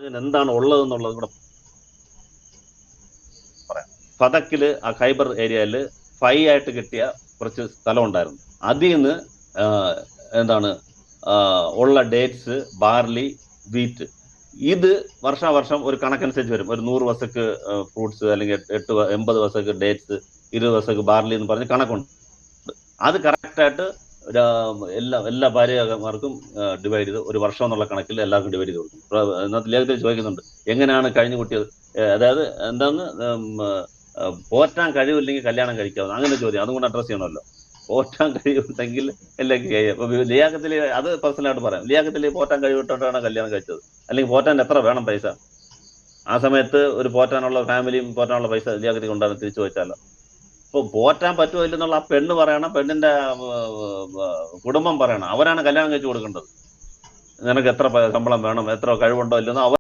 എന്താണ് ഉള്ളതെന്നുള്ളത് കൂടെ പറയാം. ഫതക്കില് ആ ഖൈബർ ഏരിയയില് ആയിട്ട് കിട്ടിയ കുറച്ച് സ്ഥലം ഉണ്ടായിരുന്നു. അതിൽ നിന്ന് എന്താണ് ഉള്ള ഡേറ്റ്സ്, ബാർലി, വീറ്റ്, ഇത് വർഷാവർഷം ഒരു കണക്കനുസരിച്ച് വരും. ഒരു 100 വസക്ക് ഫ്രൂട്ട്സ്, അല്ലെങ്കിൽ 80 വസക്ക് ഡേറ്റ്സ്, 20 വസക്ക് ബാർലി എന്ന് പറഞ്ഞ് കണക്കുണ്ട്. അത് കറക്റ്റായിട്ട് എല്ലാ ഭാര്യമാർക്കും ഡിവൈഡ് ചെയ്ത് ഒരു വർഷം എന്നുള്ള കണക്കിൽ എല്ലാവർക്കും ഡിവൈഡ് ചെയ്ത് കൊടുക്കും. ഇന്നത്തെ ലേഖത്തിൽ ചോദിക്കുന്നുണ്ട് എങ്ങനെയാണ് കഴിഞ്ഞു കൂട്ടിയത്, അതായത് എന്താണ് പോറ്റാൻ കഴിവില്ലെങ്കിൽ കല്യാണം കഴിക്കാവുന്ന അങ്ങനെ ചോദ്യം, അതും കൂടെ അഡ്രസ് ചെയ്യണമല്ലോ. പോറ്റാൻ കഴിവുണ്ടെങ്കിൽ ലിയാഖത്തിൽ അത് പേഴ്സണലായിട്ട് പറയാം. ലിയാഖത്തിൽ പോറ്റാൻ കഴിവിട്ടോണ്ടാണ് കല്യാണം കഴിച്ചത്, അല്ലെങ്കിൽ പോറ്റാൻ എത്ര വേണം പൈസ? ആ സമയത്ത് ഒരു പോറ്റാനുള്ള ഫാമിലിയും പോറ്റാനുള്ള പൈസ ലിയാഖത്തിൽ കൊണ്ടാണ് തിരിച്ചു വെച്ചാലോ. ഇപ്പൊ പോറ്റാൻ പറ്റുമോ ഇല്ലെന്നുള്ള ആ പെണ്ണ് പറയണം, പെണ്ണിന്റെ കുടുംബം പറയണം. അവരാണ് കല്യാണം കഴിച്ചു കൊടുക്കേണ്ടത്. നിനക്ക് എത്ര ശമ്പളം വേണം, എത്ര കഴിവുണ്ടോ ഇല്ലെന്നോ അവർ